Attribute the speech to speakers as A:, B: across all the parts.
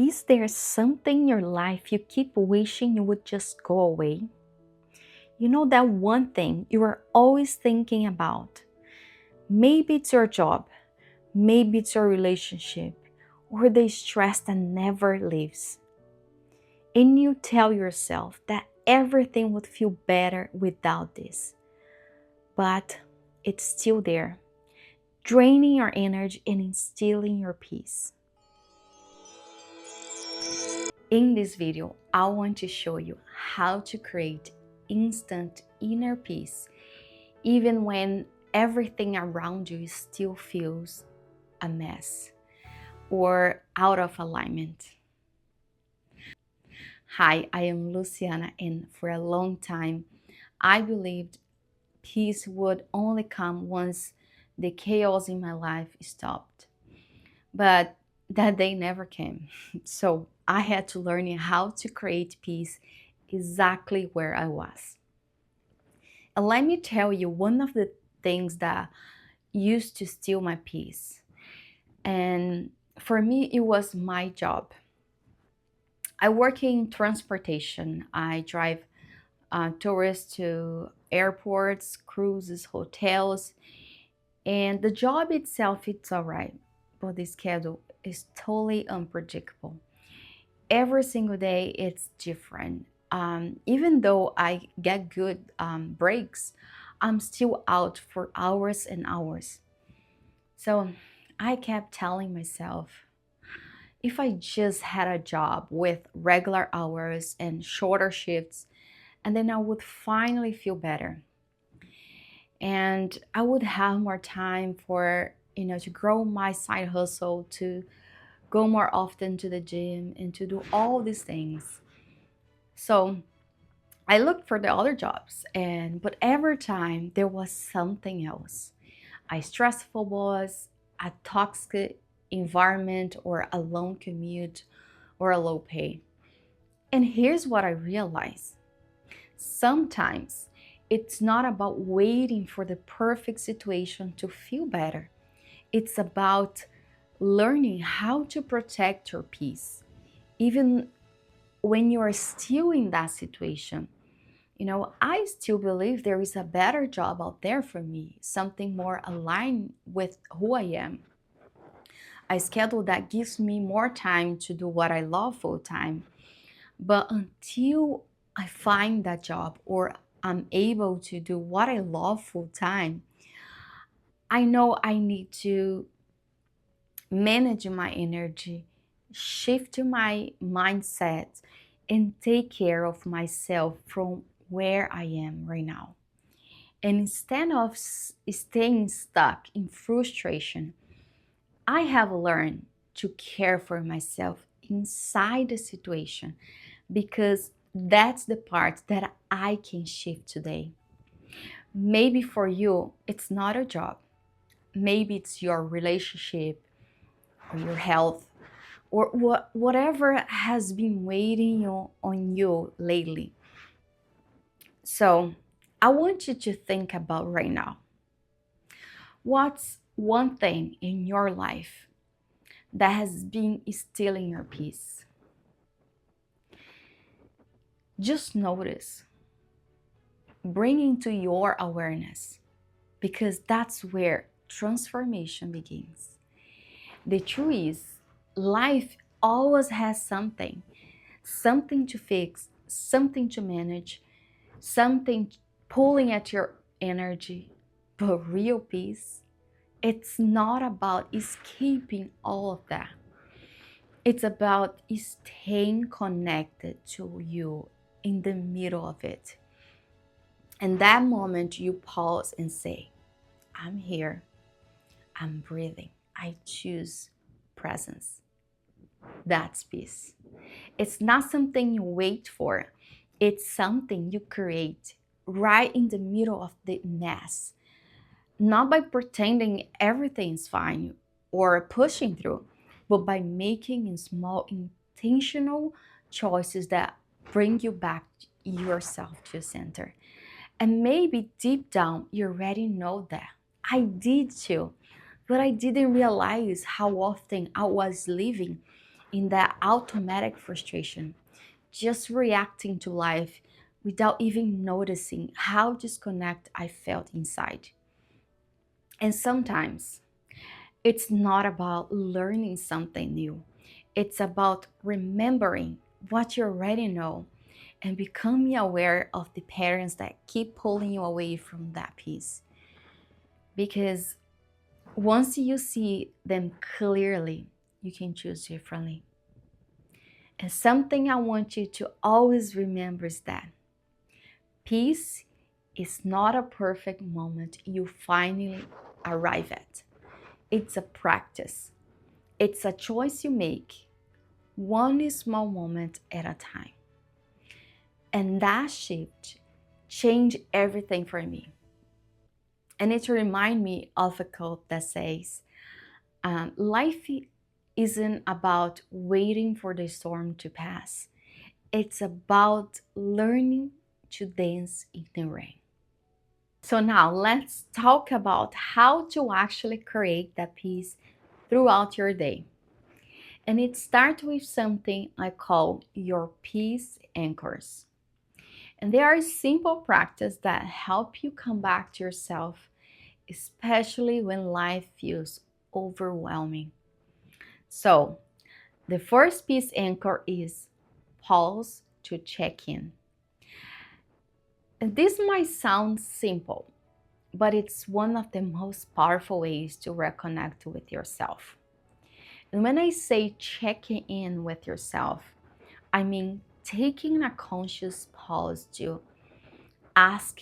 A: Is there something in your life you keep wishing you would just go away? You know that one thing you are always thinking about. Maybe it's your job, maybe it's your relationship, or the stress that never leaves. And you tell yourself that everything would feel better without this. But it's still there, draining your energy and stealing your peace. In this video, I want to show you how to create instant inner peace, even when everything around you still feels a mess or out of alignment. Hi, I am Luciana, and for a long time, I believed peace would only come once the chaos in my life stopped. But that day never came. So I had to learn how to create peace exactly where I was. And let me tell you, one of the things that used to steal my peace, and for me, it was my job. I work in transportation. I drive tourists to airports, cruises, hotels, and the job itself, it's all right, but the schedule is totally unpredictable. Every single day, it's different. Even though I get good breaks, I'm still out for hours and hours. So I kept telling myself, if I just had a job with regular hours and shorter shifts, and then I would finally feel better. And I would have more time for, to grow my side hustle, to go more often to the gym, and to do all these things. So I looked for the other jobs, but every time there was something else. A stressful boss, a toxic environment, or a long commute, or a low pay. And here's what I realized. Sometimes it's not about waiting for the perfect situation to feel better. It's about learning how to protect your peace, even when you're still in that situation. I still believe there is a better job out there for me, something more aligned with who I am. A schedule that gives me more time to do what I love full time. But until I find that job or I'm able to do what I love full time, I know I need to manage my energy, shift my mindset, and take care of myself from where I am right now. And instead of staying stuck in frustration, I have learned to care for myself inside the situation because that's the part that I can shift today. Maybe for you, it's not a job. Maybe it's your relationship or your health or whatever has been waiting on you lately. So I want you to think about right now. What's one thing in your life that has been stealing your peace? Just notice, bring into your awareness, because that's where transformation begins. The truth is, life always has something to fix, something to manage, something pulling at your energy. But real peace, it's not about escaping all of that. It's about staying connected to you in the middle of it. And that moment you pause and say, I'm here, I'm breathing, I choose presence. That's peace. It's not something you wait for, it's something you create right in the middle of the mess. Not by pretending everything's fine or pushing through, but by making small intentional choices that bring you back yourself to center. And maybe deep down, you already know that. I did too, but I didn't realize how often I was living in that automatic frustration, just reacting to life without even noticing how disconnected I felt inside. And sometimes it's not about learning something new, it's about remembering what you already know and becoming aware of the patterns that keep pulling you away from that peace. Because once you see them clearly, you can choose differently. And something I want you to always remember is that peace is not a perfect moment you finally arrive at. It's a practice, it's a choice you make, one small moment at a time. And that shift changed everything for me. And it reminded me of a quote that says, life isn't about waiting for the storm to pass. It's about learning to dance in the rain. So now let's talk about how to actually create that peace throughout your day. And it starts with something I call your peace anchors. And they are simple practices that help you come back to yourself, especially when life feels overwhelming. So, the first peace anchor is pause to check in. And this might sound simple, but it's one of the most powerful ways to reconnect with yourself. And when I say checking in with yourself, I mean taking a conscious pause to ask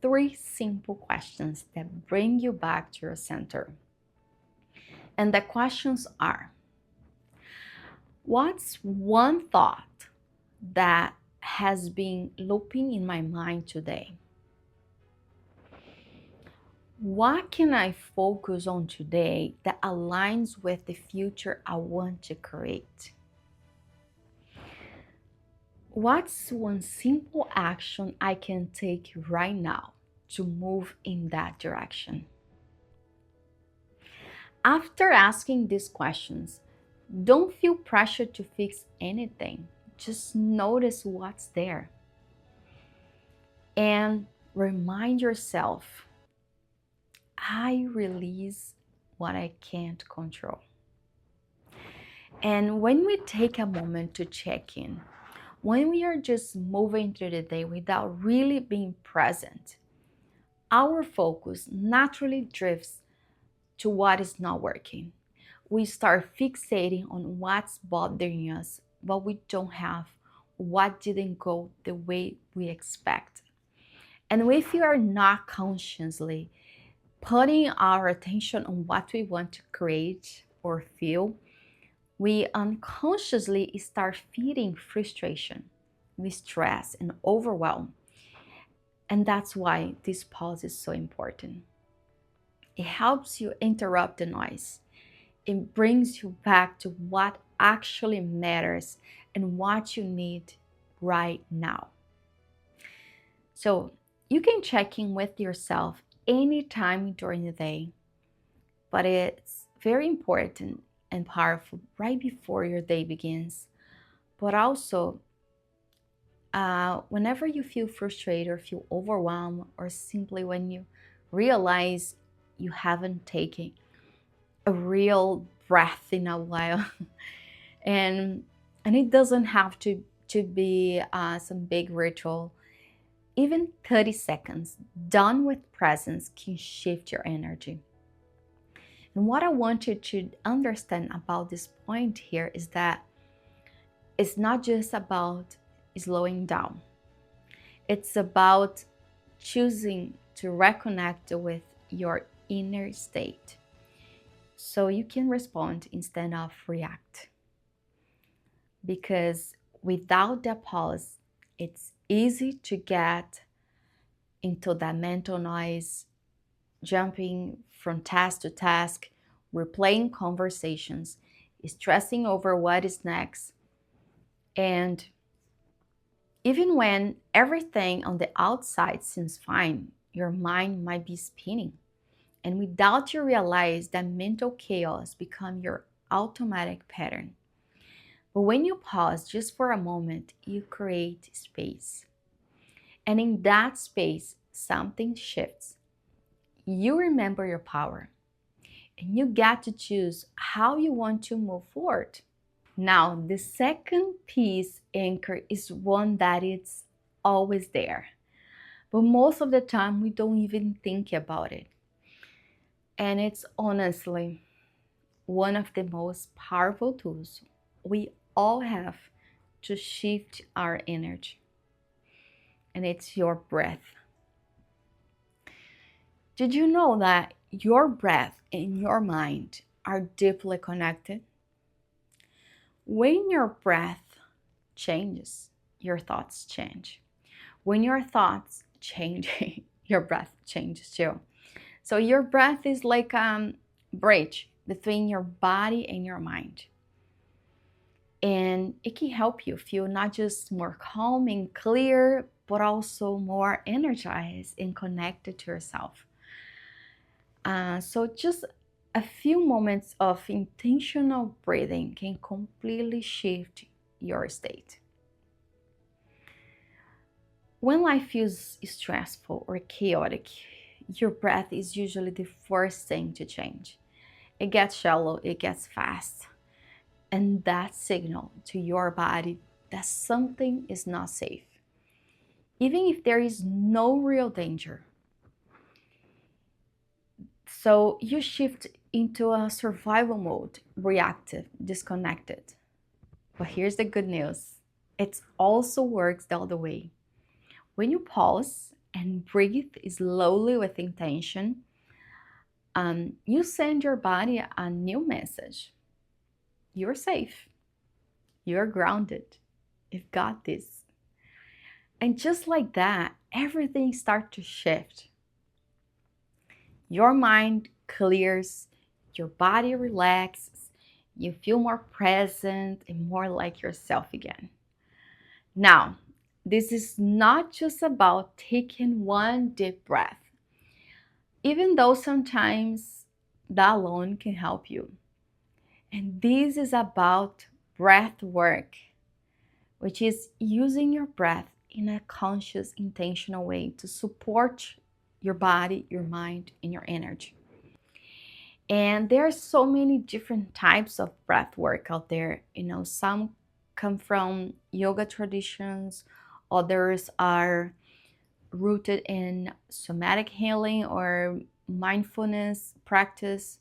A: three simple questions that bring you back to your center. And the questions are: what's one thought that has been looping in my mind today? What can I focus on today that aligns with the future I want to create? What's one simple action I can take right now to move in that direction? After asking these questions, don't feel pressure to fix anything. Just notice what's there and remind yourself, I release what I can't control. And when we take a moment to check in, when we are just moving through the day without really being present, our focus naturally drifts to what is not working. We start fixating on what's bothering us, but we don't have what didn't go the way we expect. And if we are not consciously putting our attention on what we want to create or feel, we unconsciously start feeding frustration, stress, and overwhelm. And that's why this pause is so important. It helps you interrupt the noise. It brings you back to what actually matters and what you need right now. So you can check in with yourself anytime during the day, but it's very important and powerful right before your day begins. But also, whenever you feel frustrated or feel overwhelmed, or simply when you realize you haven't taken a real breath in a while, and it doesn't have to be some big ritual. Even 30 seconds done with presence can shift your energy. And what I want you to understand about this point here is that it's not just about slowing down. It's about choosing to reconnect with your inner state so you can respond instead of react. Because without that pause, it's easy to get into that mental noise, jumping from task to task, replaying conversations, stressing over what is next. And even when everything on the outside seems fine, your mind might be spinning. And without you realize that mental chaos become your automatic pattern. But when you pause just for a moment, you create space. And in that space, something shifts. You remember your power and you get to choose how you want to move forward. Now, the second piece, anchor, is one that it's always there. But most of the time, we don't even think about it. And it's honestly one of the most powerful tools we all have to shift our energy. And it's your breath. Did you know that your breath and your mind are deeply connected? When your breath changes, your thoughts change. When your thoughts change, your breath changes too. So your breath is like a bridge between your body and your mind. And it can help you feel not just more calm and clear, but also more energized and connected to yourself. So just a few moments of intentional breathing can completely shift your state. When life feels stressful or chaotic, your breath is usually the first thing to change. It gets shallow, it gets fast, and that signal to your body that something is not safe. Even if there is no real danger. So you shift into a survival mode, reactive, disconnected. But here's the good news. It also works the other way. When you pause and breathe slowly with intention, you send your body a new message. You're safe. You're grounded. You've got this. And just like that, everything starts to shift. Your mind clears, your body relaxes, you feel more present and more like yourself again. Now, this is not just about taking one deep breath, even though sometimes that alone can help you. And this is about breath work, which is using your breath in a conscious, intentional way to support your body, your mind, and your energy. And there are so many different types of breath work out there. Some come from yoga traditions, others are rooted in somatic healing or mindfulness practice.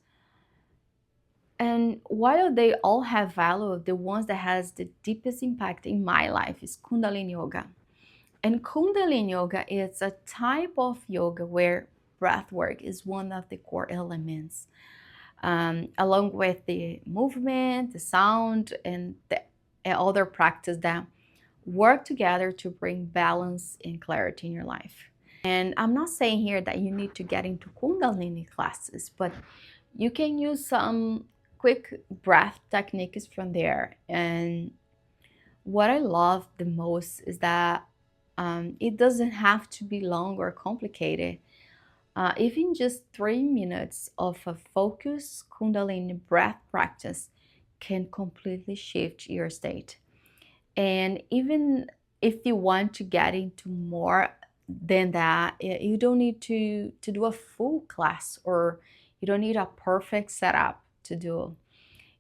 A: And while they all have value, the ones that has the deepest impact in my life is Kundalini Yoga. And Kundalini Yoga is a type of yoga where breath work is one of the core elements, along with the movement, the sound, and the other practice that work together to bring balance and clarity in your life. And I'm not saying here that you need to get into Kundalini classes, but you can use some quick breath techniques from there. And what I love the most is that it doesn't have to be long or complicated. Even just 3 minutes of a focused Kundalini breath practice can completely shift your state. And even if you want to get into more than that, you don't need to do a full class, or you don't need a perfect setup to do.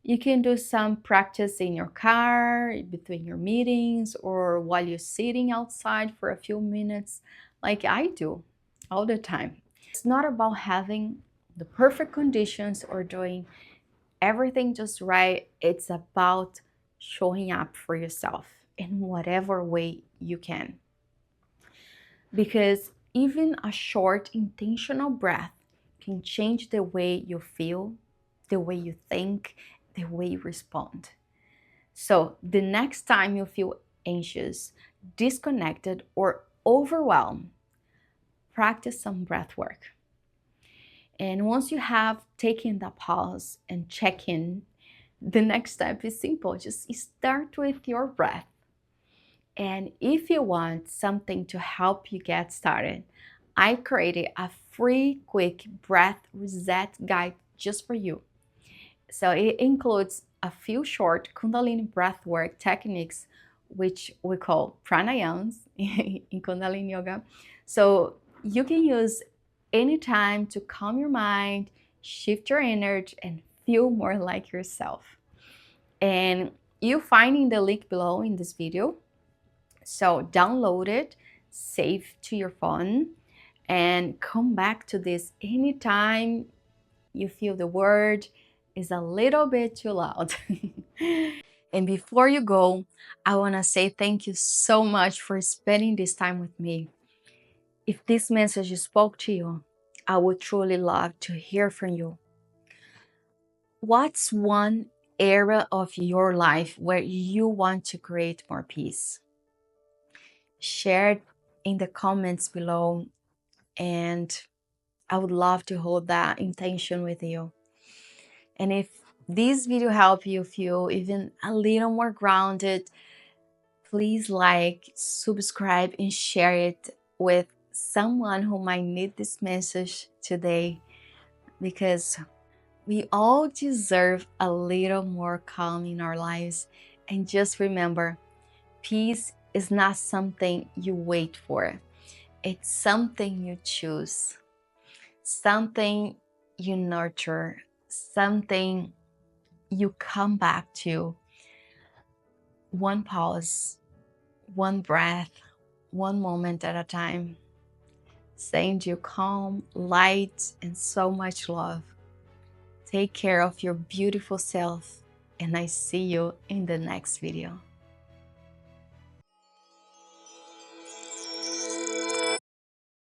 A: You can do some practice in your car, between your meetings, or while you're sitting outside for a few minutes, like I do all the time. It's not about having the perfect conditions or doing everything just right. It's about showing up for yourself in whatever way you can. Because even a short intentional breath can change the way you feel, the way you think, the way you respond. So the next time you feel anxious, disconnected, or overwhelmed, practice some breath work. And once you have taken the pause and check in, the next step is simple. Just start with your breath. And if you want something to help you get started, I created a free quick breath reset guide just for you. So it includes a few short Kundalini breathwork techniques, which we call pranayams in Kundalini Yoga. So you can use anytime to calm your mind, shift your energy, and feel more like yourself. And you finding the link below in this video. So download it, save to your phone, and come back to this anytime you feel the word is a little bit too loud. And before you go, I want to say thank you so much for spending this time with me. If this message spoke to you, I would truly love to hear from you. What's one area of your life where you want to create more peace? Share it in the comments below, and I would love to hold that intention with you. And if this video helped you feel even a little more grounded, please like, subscribe, and share it with someone who might need this message today, because we all deserve a little more calm in our lives. And just remember, peace is not something you wait for. It's something you choose, something you nurture, something you come back to. One pause, one breath, one moment at a time. Send you calm, light, and so much love. Take care of your beautiful self, and I see you in the next video.